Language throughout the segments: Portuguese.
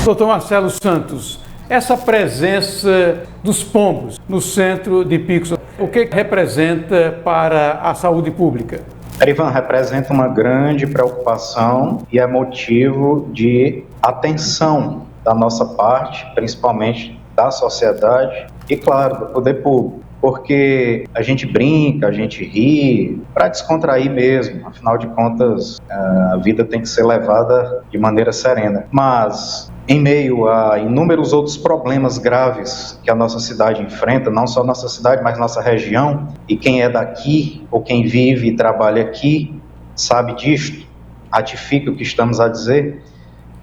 Doutor Marcelo Santos, essa presença dos pombos no centro de Picos, o que representa para a saúde pública? Erivan, representa uma grande preocupação e é motivo de atenção da nossa parte, principalmente da sociedade e, claro, do poder público. Porque a gente brinca, a gente ri para descontrair mesmo, afinal de contas a vida tem que ser levada de maneira serena. Mas em meio a inúmeros outros problemas graves que a nossa cidade enfrenta, não só nossa cidade, mas nossa região, e quem é daqui ou quem vive e trabalha aqui sabe disto, ratifica o que estamos a dizer.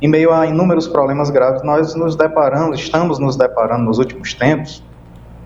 Em meio a inúmeros problemas graves, nós estamos nos deparando nos últimos tempos.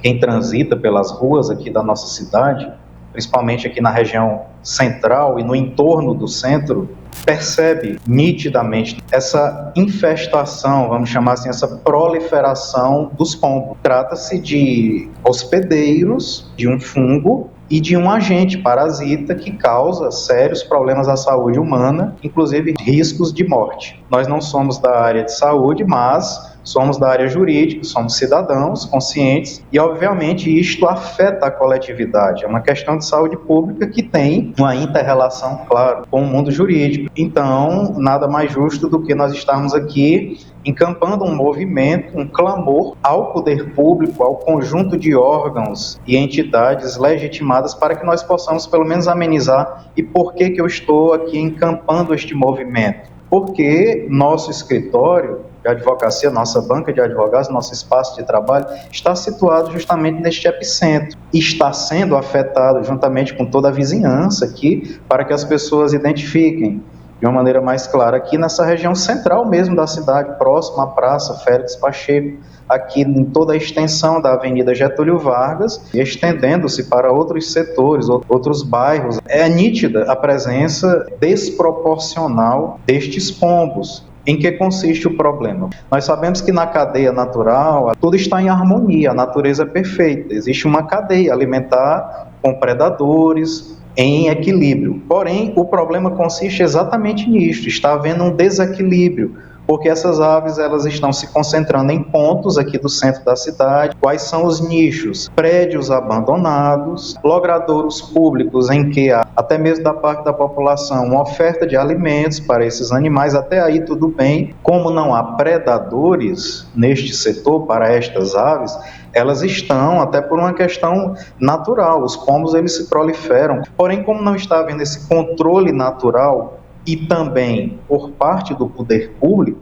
Quem transita pelas ruas aqui da nossa cidade, principalmente aqui na região central e no entorno do centro, percebe nitidamente essa infestação, vamos chamar assim, essa proliferação dos pombos. Trata-se de hospedeiros de um fungo e de um agente parasita que causa sérios problemas à saúde humana, inclusive riscos de morte. Nós não somos da área de saúde, mas somos da área jurídica, somos cidadãos conscientes e, obviamente, isto afeta a coletividade. É uma questão de saúde pública que tem uma inter-relação, claro, com o mundo jurídico. Então, nada mais justo do que nós estarmos aqui encampando um movimento, um clamor ao poder público, ao conjunto de órgãos e entidades legitimadas para que nós possamos, pelo menos, amenizar. E por que eu estou aqui encampando este movimento? Porque nosso escritório de advocacia, nossa banca de advogados, nosso espaço de trabalho está situado justamente neste epicentro e está sendo afetado juntamente com toda a vizinhança aqui para que as pessoas identifiquem de uma maneira mais clara aqui nessa região central mesmo da cidade, próxima à Praça Félix Pacheco, aqui em toda a extensão da Avenida Getúlio Vargas, e estendendo-se para outros setores, outros bairros. É nítida a presença desproporcional destes pombos. Em que consiste o problema? Nós sabemos que na cadeia natural tudo está em harmonia, a natureza é perfeita, existe uma cadeia alimentar com predadores, em equilíbrio. Porém, o problema consiste exatamente nisto, está havendo um desequilíbrio, porque essas aves elas estão se concentrando em pontos aqui do centro da cidade. Quais são os nichos? Prédios abandonados, logradouros públicos em que há, até mesmo da parte da população, uma oferta de alimentos para esses animais, até aí tudo bem. Como não há predadores neste setor para estas aves, elas estão, até por uma questão natural, os pombos eles se proliferam. Porém, como não está havendo esse controle natural e também por parte do poder público,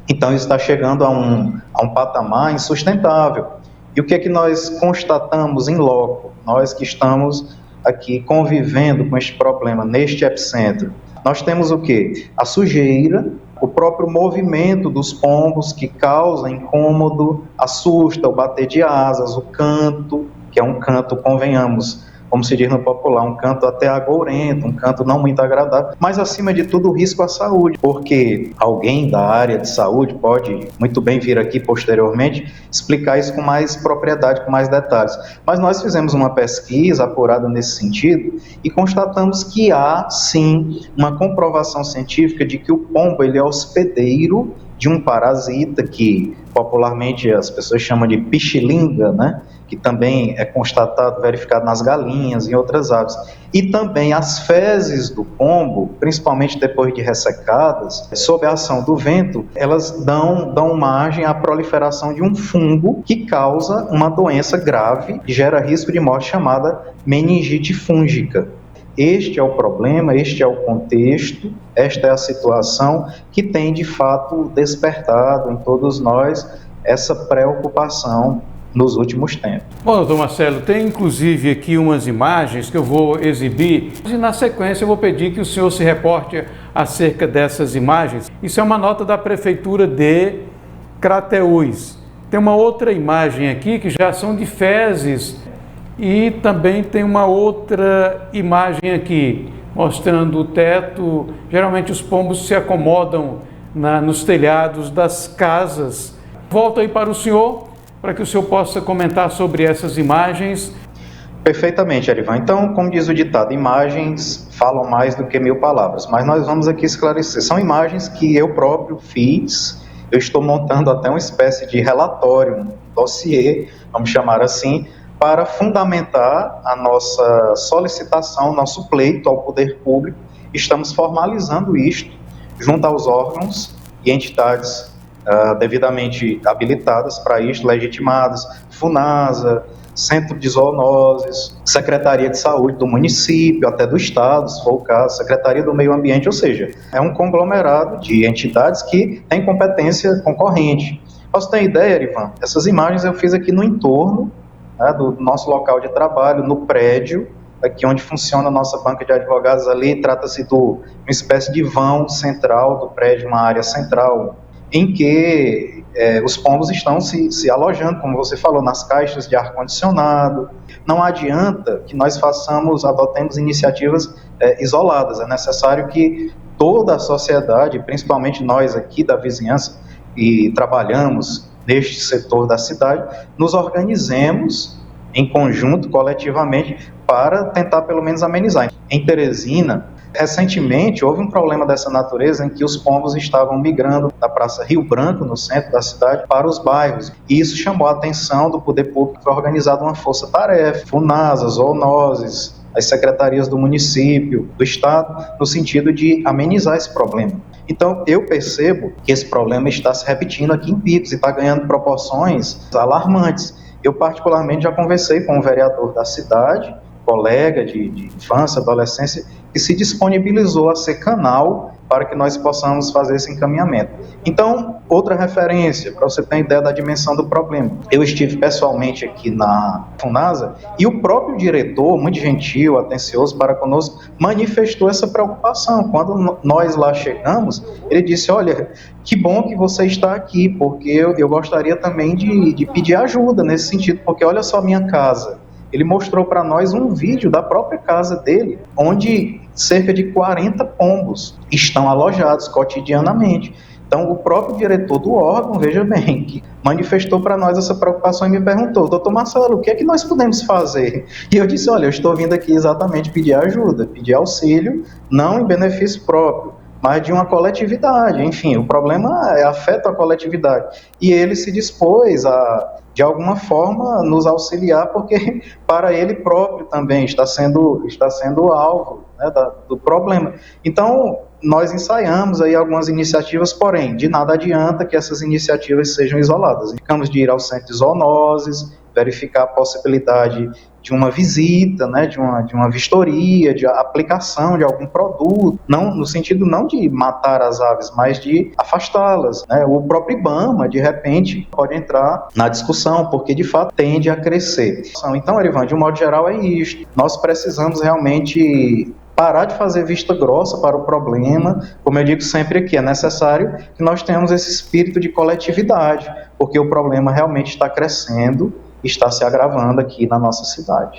então está chegando a um patamar insustentável. E o que é que nós constatamos em loco? Nós que estamos aqui convivendo com este problema, neste epicentro, nós temos o quê? A sujeira, o próprio movimento dos pombos que causa incômodo, assusta, o bater de asas, o canto, que é um canto, convenhamos, como se diz no popular, um canto até agourento, um canto não muito agradável, mas acima de tudo o risco à saúde, porque alguém da área de saúde pode muito bem vir aqui posteriormente explicar isso com mais propriedade, com mais detalhes. Mas nós fizemos uma pesquisa apurada nesse sentido e constatamos que há sim uma comprovação científica de que o pombo ele é hospedeiro de um parasita que popularmente as pessoas chamam de pichilinga, né? Que também é constatado, verificado nas galinhas e outras aves. E também as fezes do pombo, principalmente depois de ressecadas, sob a ação do vento, elas dão margem à proliferação de um fungo que causa uma doença grave e gera risco de morte chamada meningite fúngica. Este é o problema, este é o contexto, esta é a situação que tem de fato despertado em todos nós essa preocupação nos últimos tempos. Bom, doutor Marcelo, tem inclusive aqui umas imagens que eu vou exibir e na sequência eu vou pedir que o senhor se reporte acerca dessas imagens. Isso é uma nota da Prefeitura de Crateús. Tem uma outra imagem aqui que já são de fezes e também tem uma outra imagem aqui mostrando o teto. Geralmente os pombos se acomodam nos telhados das casas. Volto aí para o senhor, para que o senhor possa comentar sobre essas imagens. Perfeitamente, Erivan. Então, como diz o ditado, imagens falam mais do que 1000 palavras, mas nós vamos aqui esclarecer. São imagens que eu próprio fiz eu estou montando até uma espécie de relatório, um dossiê, vamos chamar assim, para fundamentar a nossa solicitação, nosso pleito ao poder público. Estamos formalizando isto junto aos órgãos e entidades devidamente habilitadas para isto, legitimadas, FUNASA, Centro de Zoonoses, Secretaria de Saúde do município, até do estado, se for o caso, Secretaria do Meio Ambiente, ou seja, é um conglomerado de entidades que tem competência concorrente. Para você ter ideia, Erivan, essas imagens eu fiz aqui no entorno, né, do nosso local de trabalho, no prédio, aqui onde funciona a nossa banca de advogados ali, trata-se de uma espécie de vão central do prédio, uma área central, em que os pombos estão se alojando, como você falou, nas caixas de ar-condicionado. Não adianta que nós adotemos iniciativas isoladas, é necessário que toda a sociedade, principalmente nós aqui da vizinhança, e trabalhamos neste setor da cidade, nos organizemos em conjunto, coletivamente, para tentar pelo menos amenizar. Em Teresina, recentemente, houve um problema dessa natureza em que os pombos estavam migrando da Praça Rio Branco, no centro da cidade, para os bairros. E isso chamou a atenção do poder público, foi organizada uma força-tarefa, FUNASA, zoonoses, as secretarias do município, do estado, no sentido de amenizar esse problema. Então, eu percebo que esse problema está se repetindo aqui em Picos e está ganhando proporções alarmantes. Eu, particularmente, já conversei com um vereador da cidade, colega de infância, adolescência, que se disponibilizou a ser canal para que nós possamos fazer esse encaminhamento. Então, outra referência, para você ter ideia da dimensão do problema. Eu estive pessoalmente aqui na FUNASA e o próprio diretor, muito gentil, atencioso para conosco, manifestou essa preocupação. Quando nós lá chegamos, ele disse, olha, que bom que você está aqui, porque eu gostaria também de pedir ajuda nesse sentido, porque olha só a minha casa. Ele mostrou para nós um vídeo da própria casa dele, onde cerca de 40 pombos estão alojados cotidianamente. Então, o próprio diretor do órgão, veja bem, que manifestou para nós essa preocupação e me perguntou, doutor Marcelo, o que é que nós podemos fazer? E eu disse, olha, eu estou vindo aqui exatamente pedir ajuda, pedir auxílio, não em benefício próprio, mas de uma coletividade. Enfim, o problema afeta a coletividade. E ele se dispôs a, de alguma forma, nos auxiliar, porque para ele próprio também está sendo alvo, né, do problema. Então, nós ensaiamos aí algumas iniciativas, porém, de nada adianta que essas iniciativas sejam isoladas. Ficamos de ir ao centro de zoonoses, verificar a possibilidade de uma visita, né, de uma vistoria, de aplicação de algum produto, não, no sentido não de matar as aves, mas de afastá-las, né? O próprio IBAMA, de repente, pode entrar na discussão, porque de fato tende a crescer. Então, Erivan, de um modo geral é isto. Nós precisamos realmente parar de fazer vista grossa para o problema. Como eu digo sempre aqui, é necessário que nós tenhamos esse espírito de coletividade, porque o problema realmente está crescendo, está se agravando aqui na nossa cidade.